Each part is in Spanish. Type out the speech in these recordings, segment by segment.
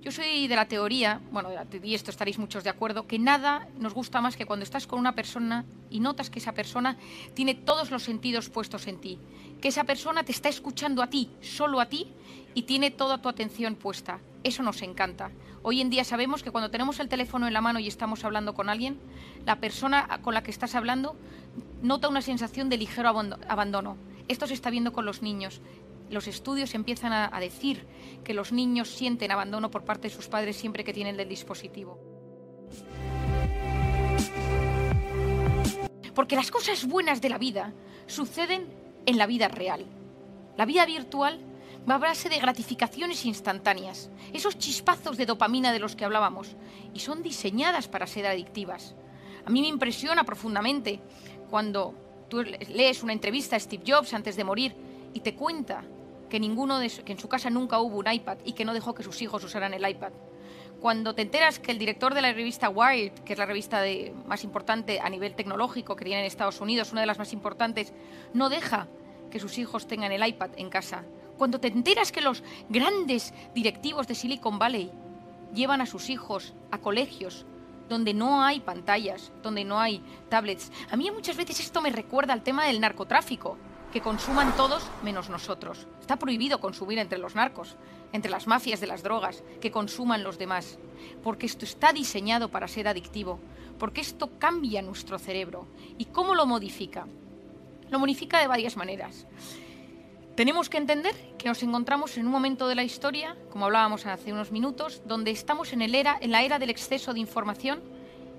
Yo soy de la teoría, bueno, y esto estaréis muchos de acuerdo, que nada nos gusta más que cuando estás con una persona y notas que esa persona tiene todos los sentidos puestos en ti, que esa persona te está escuchando a ti, solo a ti, y tiene toda tu atención puesta. Eso nos encanta. Hoy en día sabemos que cuando tenemos el teléfono en la mano y estamos hablando con alguien, la persona con la que estás hablando nota una sensación de ligero abandono. Esto se está viendo con los niños. Los estudios empiezan a decir que los niños sienten abandono por parte de sus padres siempre que tienen el dispositivo. Porque las cosas buenas de la vida suceden en la vida real. La vida virtual va a base de gratificaciones instantáneas, esos chispazos de dopamina de los que hablábamos, y son diseñadas para ser adictivas. A mí me impresiona profundamente cuando tú lees una entrevista a Steve Jobs antes de morir y te cuenta que en su casa nunca hubo un iPad y que no dejó que sus hijos usaran el iPad. Cuando te enteras que el director de la revista Wired, que es la revista más importante a nivel tecnológico que tiene en Estados Unidos, una de las más importantes, no deja que sus hijos tengan el iPad en casa. Cuando te enteras que los grandes directivos de Silicon Valley llevan a sus hijos a colegios donde no hay pantallas, donde no hay tablets. A mí muchas veces esto me recuerda al tema del narcotráfico, que consuman todos menos nosotros. Está prohibido consumir entre los narcos, entre las mafias de las drogas, que consuman los demás, porque esto está diseñado para ser adictivo, porque esto cambia nuestro cerebro. ¿Y cómo lo modifica? Lo modifica de varias maneras. Tenemos que entender que nos encontramos en un momento de la historia, como hablábamos hace unos minutos, donde estamos en la era del exceso de información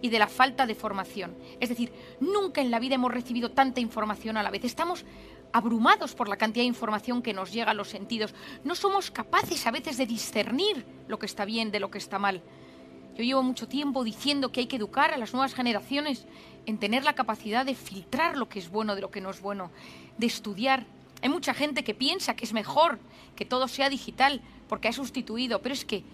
y de la falta de formación. Es decir, nunca en la vida hemos recibido tanta información a la vez. Estamos abrumados por la cantidad de información que nos llega a los sentidos. No somos capaces a veces de discernir lo que está bien de lo que está mal. Yo llevo mucho tiempo diciendo que hay que educar a las nuevas generaciones en tener la capacidad de filtrar lo que es bueno de lo que no es bueno, de estudiar. Hay mucha gente que piensa que es mejor que todo sea digital porque ha sustituido, pero es que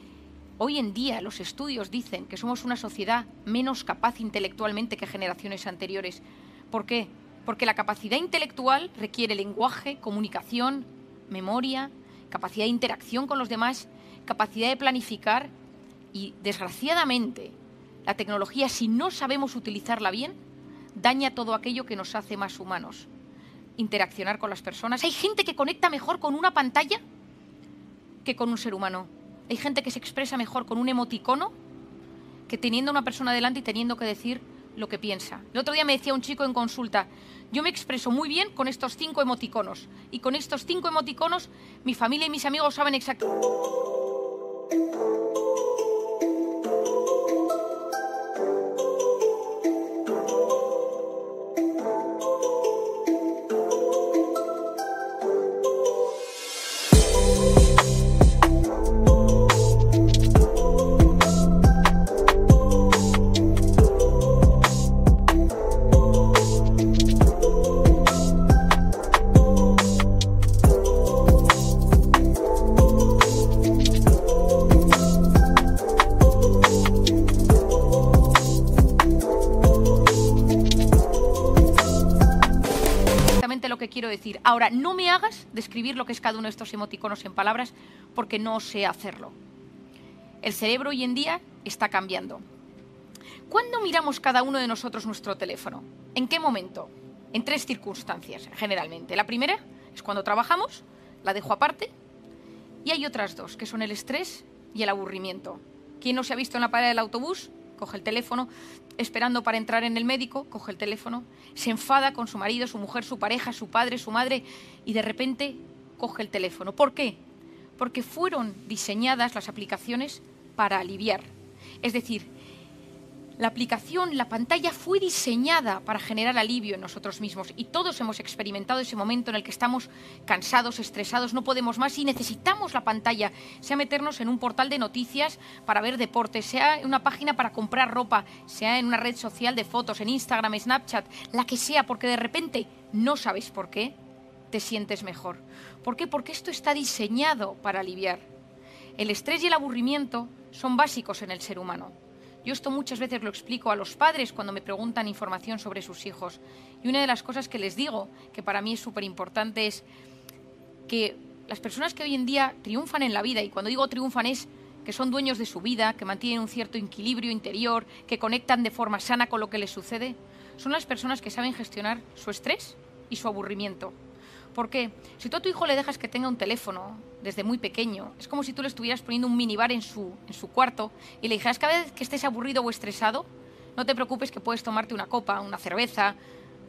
hoy en día los estudios dicen que somos una sociedad menos capaz intelectualmente que generaciones anteriores. ¿Por qué? Porque la capacidad intelectual requiere lenguaje, comunicación, memoria, capacidad de interacción con los demás, capacidad de planificar y, desgraciadamente, la tecnología, si no sabemos utilizarla bien, daña todo aquello que nos hace más humanos. Interaccionar con las personas. Hay gente que conecta mejor con una pantalla que con un ser humano. Hay gente que se expresa mejor con un emoticono que teniendo a una persona delante y teniendo que decir lo que piensa. El otro día me decía un chico en consulta, yo me expreso muy bien con estos 5 emoticonos y con estos 5 emoticonos mi familia y mis amigos saben exactamente. Lo que quiero decir. Ahora, no me hagas describir lo que es cada uno de estos emoticonos en palabras porque no sé hacerlo. El cerebro hoy en día está cambiando. ¿Cuándo miramos cada uno de nosotros nuestro teléfono? ¿En qué momento? En 3 circunstancias, generalmente. La primera es cuando trabajamos, la dejo aparte, y hay otras 2, que son el estrés y el aburrimiento. ¿Quién no se ha visto en la parada del autobús? Coge el teléfono, esperando para entrar en el médico, coge el teléfono, se enfada con su marido, su mujer, su pareja, su padre, su madre, y de repente coge el teléfono. ¿Por qué? Porque fueron diseñadas las aplicaciones para aliviar. Es decir, la aplicación, la pantalla fue diseñada para generar alivio en nosotros mismos y todos hemos experimentado ese momento en el que estamos cansados, estresados, no podemos más y necesitamos la pantalla, sea meternos en un portal de noticias para ver deportes, sea en una página para comprar ropa, sea en una red social de fotos, en Instagram, Snapchat, la que sea, porque de repente no sabes por qué, te sientes mejor. ¿Por qué? Porque esto está diseñado para aliviar. El estrés y el aburrimiento son básicos en el ser humano. Yo esto muchas veces lo explico a los padres cuando me preguntan información sobre sus hijos. Y una de las cosas que les digo, que para mí es súper importante, es que las personas que hoy en día triunfan en la vida, y cuando digo triunfan es que son dueños de su vida, que mantienen un cierto equilibrio interior, que conectan de forma sana con lo que les sucede, son las personas que saben gestionar su estrés y su aburrimiento. Porque si tú a tu hijo le dejas que tenga un teléfono desde muy pequeño, es como si tú le estuvieras poniendo un minibar en su cuarto y le dijeras cada vez que estés aburrido o estresado, no te preocupes que puedes tomarte una copa, una cerveza,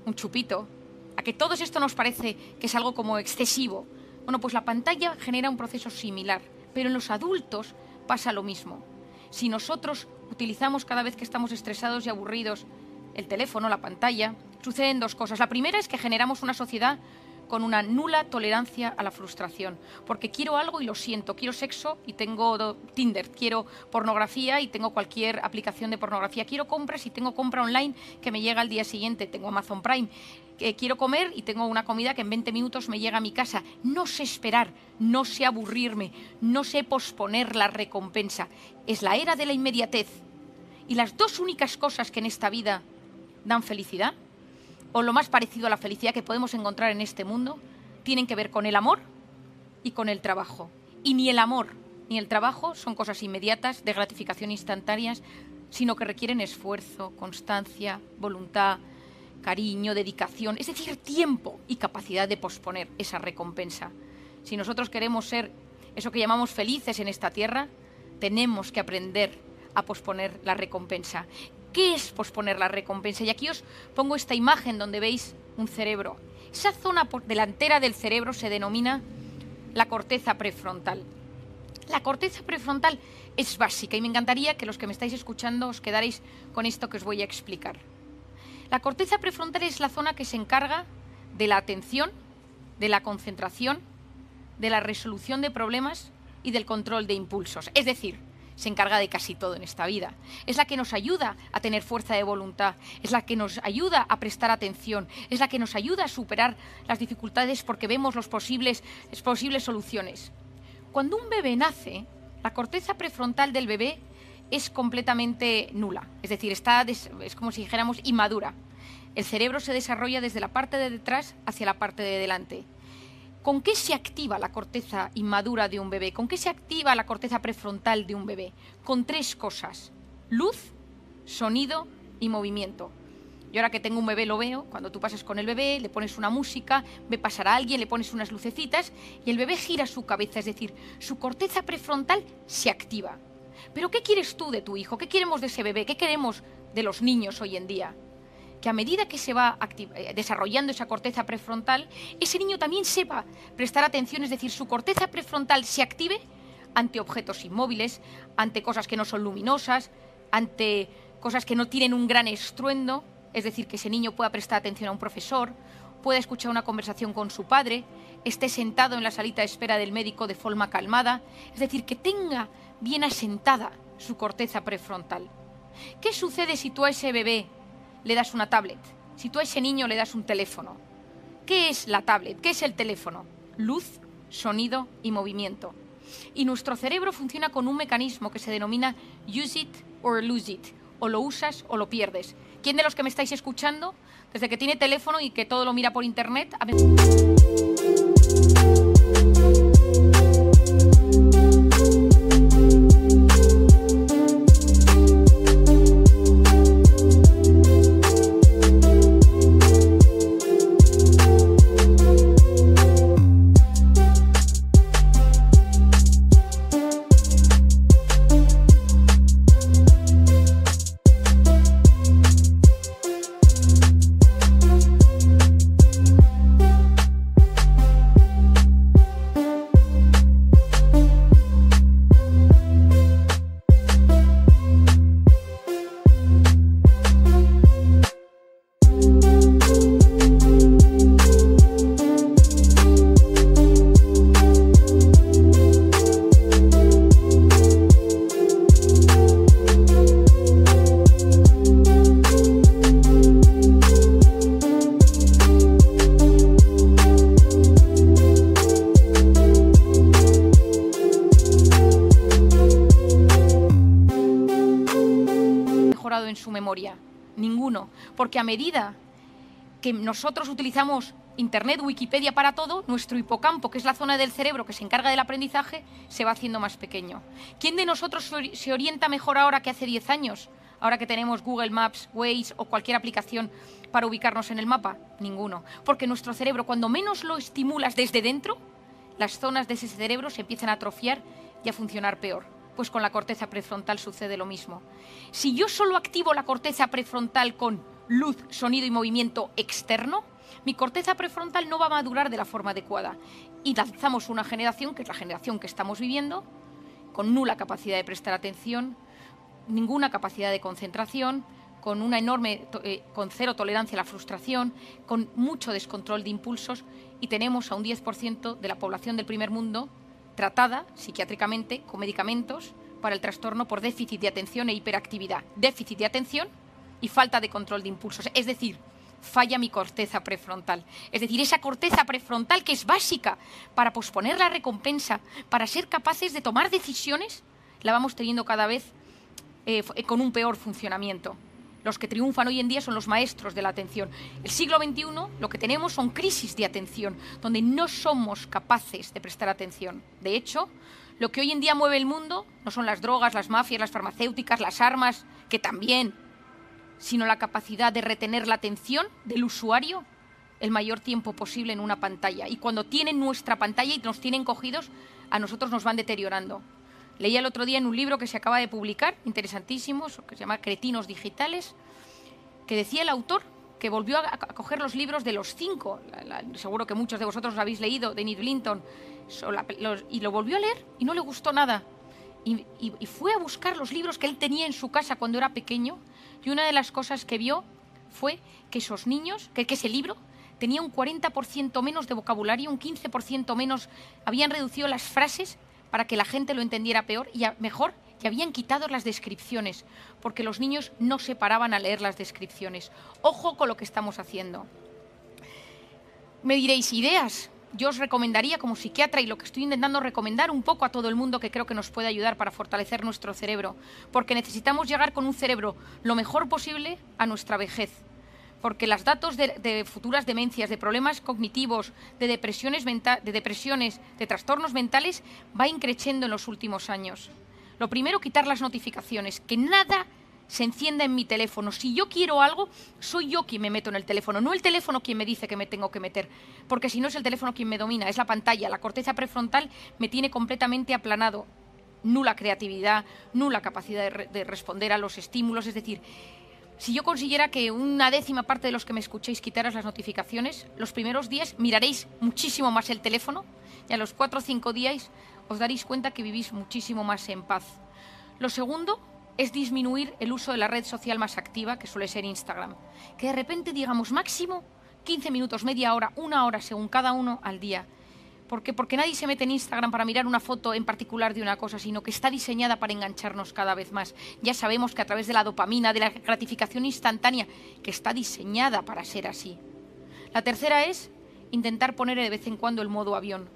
un chupito. A que todo esto nos parece que es algo como excesivo. Bueno, pues la pantalla genera un proceso similar, pero en los adultos pasa lo mismo. Si nosotros utilizamos cada vez que estamos estresados y aburridos el teléfono, la pantalla, suceden dos cosas. La primera es que generamos una sociedad con una nula tolerancia a la frustración, porque quiero algo y lo siento, quiero sexo y tengo Tinder, quiero pornografía y tengo cualquier aplicación de pornografía, quiero compras y tengo compra online que me llega al día siguiente, tengo Amazon Prime, quiero comer y tengo una comida que en 20 minutos me llega a mi casa. No sé esperar, no sé aburrirme, no sé posponer la recompensa. Es la era de la inmediatez. Y las dos únicas cosas que en esta vida dan felicidad, o lo más parecido a la felicidad que podemos encontrar en este mundo, tienen que ver con el amor y con el trabajo. Y ni el amor ni el trabajo son cosas inmediatas, de gratificación instantáneas, sino que requieren esfuerzo, constancia, voluntad, cariño, dedicación, es decir, tiempo y capacidad de posponer esa recompensa. Si nosotros queremos ser eso que llamamos felices en esta tierra, tenemos que aprender a posponer la recompensa. ¿Qué es posponer la recompensa? Y aquí os pongo esta imagen donde veis un cerebro. Esa zona delantera del cerebro se denomina la corteza prefrontal. La corteza prefrontal es básica y me encantaría que los que me estáis escuchando os quedaréis con esto que os voy a explicar. La corteza prefrontal es la zona que se encarga de la atención, de la concentración, de la resolución de problemas y del control de impulsos. Es decir, se encarga de casi todo en esta vida. Es la que nos ayuda a tener fuerza de voluntad, es la que nos ayuda a prestar atención, es la que nos ayuda a superar las dificultades porque vemos las posibles soluciones. Cuando un bebé nace, la corteza prefrontal del bebé es completamente nula, es decir, es como si dijéramos inmadura. El cerebro se desarrolla desde la parte de detrás hacia la parte de delante. ¿Con qué se activa la corteza inmadura de un bebé? ¿Con qué se activa la corteza prefrontal de un bebé? Con tres cosas: luz, sonido y movimiento. Yo ahora que tengo un bebé lo veo, cuando tú pasas con el bebé, le pones una música, ve pasar a alguien, le pones unas lucecitas y el bebé gira su cabeza, es decir, su corteza prefrontal se activa. Pero ¿qué quieres tú de tu hijo? ¿Qué queremos de ese bebé? ¿Qué queremos de los niños hoy en día? Que a medida que se va desarrollando esa corteza prefrontal, ese niño también sepa prestar atención, es decir, su corteza prefrontal se active ante objetos inmóviles, ante cosas que no son luminosas, ante cosas que no tienen un gran estruendo, es decir, que ese niño pueda prestar atención a un profesor, pueda escuchar una conversación con su padre, esté sentado en la salita de espera del médico de forma calmada, es decir, que tenga bien asentada su corteza prefrontal. ¿Qué sucede si tú a ese bebé le das una tablet? Si tú a ese niño le das un teléfono. ¿Qué es la tablet? ¿Qué es el teléfono? Luz, sonido y movimiento. Y nuestro cerebro funciona con un mecanismo que se denomina use it or lose it. O lo usas o lo pierdes. ¿Quién de los que me estáis escuchando, desde que tiene teléfono y que todo lo mira por internet, en su memoria? Ninguno, porque a medida que nosotros utilizamos Internet, Wikipedia para todo, nuestro hipocampo, que es la zona del cerebro que se encarga del aprendizaje, se va haciendo más pequeño. ¿Quién de nosotros se orienta mejor ahora que hace 10 años? Ahora que tenemos Google Maps, Waze o cualquier aplicación para ubicarnos en el mapa. Ninguno. Porque nuestro cerebro, cuando menos lo estimulas desde dentro, las zonas de ese cerebro se empiezan a atrofiar y a funcionar peor. Pues con la corteza prefrontal sucede lo mismo. Si yo solo activo la corteza prefrontal con luz, sonido y movimiento externo, mi corteza prefrontal no va a madurar de la forma adecuada. Y lanzamos una generación, que es la generación que estamos viviendo, con nula capacidad de prestar atención, ninguna capacidad de concentración, con una enorme, con cero tolerancia a la frustración, con mucho descontrol de impulsos, y tenemos a un 10% de la población del primer mundo tratada psiquiátricamente con medicamentos para el trastorno por déficit de atención e hiperactividad. Déficit de atención y falta de control de impulsos. Es decir, falla mi corteza prefrontal. Es decir, esa corteza prefrontal que es básica para posponer la recompensa, para ser capaces de tomar decisiones, la vamos teniendo cada vez con un peor funcionamiento. Los que triunfan hoy en día son los maestros de la atención. El siglo XXI lo que tenemos son crisis de atención, donde no somos capaces de prestar atención. De hecho, lo que hoy en día mueve el mundo no son las drogas, las mafias, las farmacéuticas, las armas, que también, sino la capacidad de retener la atención del usuario el mayor tiempo posible en una pantalla. Y cuando tienen nuestra pantalla y nos tienen cogidos, a nosotros nos van deteriorando. Leía el otro día en un libro que se acaba de publicar, interesantísimo, que se llama Cretinos Digitales, que decía el autor que volvió a coger los libros de los 5, seguro que muchos de vosotros lo habéis leído, de Enid Blyton, y lo volvió a leer y no le gustó nada. Y fue a buscar los libros que él tenía en su casa cuando era pequeño, y una de las cosas que vio fue que esos niños, que ese libro tenía un 40% menos de vocabulario, un 15% menos, habían reducido las frases para que la gente lo entendiera peor y mejor, y habían quitado las descripciones, porque los niños no se paraban a leer las descripciones. Ojo con lo que estamos haciendo. Me diréis, ideas. Yo os recomendaría como psiquiatra, y lo que estoy intentando recomendar un poco a todo el mundo, que creo que nos puede ayudar para fortalecer nuestro cerebro, porque necesitamos llegar con un cerebro lo mejor posible a nuestra vejez. Porque los datos de futuras demencias, de problemas cognitivos, de depresiones, de trastornos mentales, va increciendo en los últimos años. Lo primero, quitar las notificaciones, que nada se encienda en mi teléfono. Si yo quiero algo, soy yo quien me meto en el teléfono, no el teléfono quien me dice que me tengo que meter, porque si no es el teléfono quien me domina, es la pantalla. La corteza prefrontal me tiene completamente aplanado, nula creatividad, nula capacidad de responder a los estímulos. Es decir, si yo consiguiera que una décima parte de los que me escuchéis quitaras las notificaciones, los primeros días miraréis muchísimo más el teléfono y a los 4 o 5 días os daréis cuenta que vivís muchísimo más en paz. Lo segundo es disminuir el uso de la red social más activa, que suele ser Instagram. Que de repente digamos máximo 15 minutos, media hora, una hora según cada uno al día. ¿Por qué? Porque nadie se mete en Instagram para mirar una foto en particular de una cosa, sino que está diseñada para engancharnos cada vez más. Ya sabemos que a través de la dopamina, de la gratificación instantánea, que está diseñada para ser así. La tercera es intentar poner de vez en cuando el modo avión.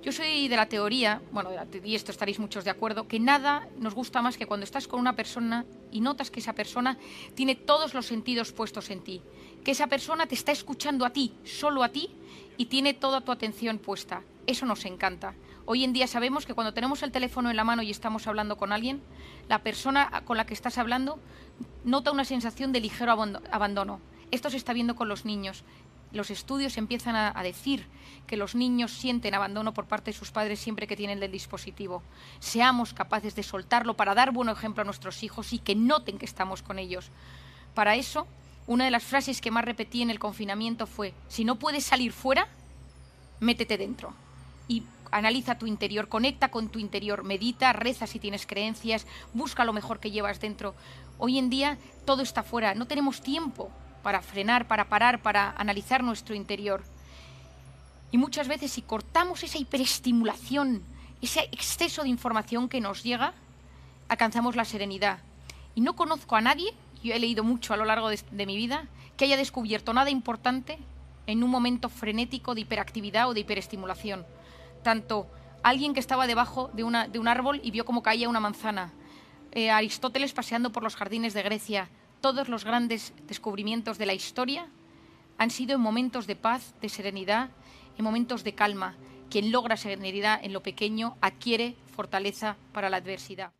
Yo soy de la teoría, bueno, y esto estaréis muchos de acuerdo, que nada nos gusta más que cuando estás con una persona y notas que esa persona tiene todos los sentidos puestos en ti, que esa persona te está escuchando a ti, solo a ti, y tiene toda tu atención puesta. Eso nos encanta. Hoy en día sabemos que cuando tenemos el teléfono en la mano y estamos hablando con alguien, la persona con la que estás hablando nota una sensación de ligero abandono. Esto se está viendo con los niños. Los estudios empiezan a decir que los niños sienten abandono por parte de sus padres siempre que tienen el dispositivo. Seamos capaces de soltarlo para dar buen ejemplo a nuestros hijos y que noten que estamos con ellos. Para eso, una de las frases que más repetí en el confinamiento fue: si no puedes salir fuera, métete dentro. Y analiza tu interior, conecta con tu interior, medita, reza si tienes creencias, busca lo mejor que llevas dentro. Hoy en día todo está fuera, no tenemos tiempo para frenar, para parar, para analizar nuestro interior. Y muchas veces si cortamos esa hiperestimulación, ese exceso de información que nos llega, alcanzamos la serenidad. Y no conozco a nadie, yo he leído mucho a lo largo de mi vida, que haya descubierto nada importante en un momento frenético de hiperactividad o de hiperestimulación. Tanto alguien que estaba debajo de un árbol y vio cómo caía una manzana, Aristóteles paseando por los jardines de Grecia. Todos los grandes descubrimientos de la historia han sido en momentos de paz, de serenidad, en momentos de calma. Quien logra serenidad en lo pequeño adquiere fortaleza para la adversidad.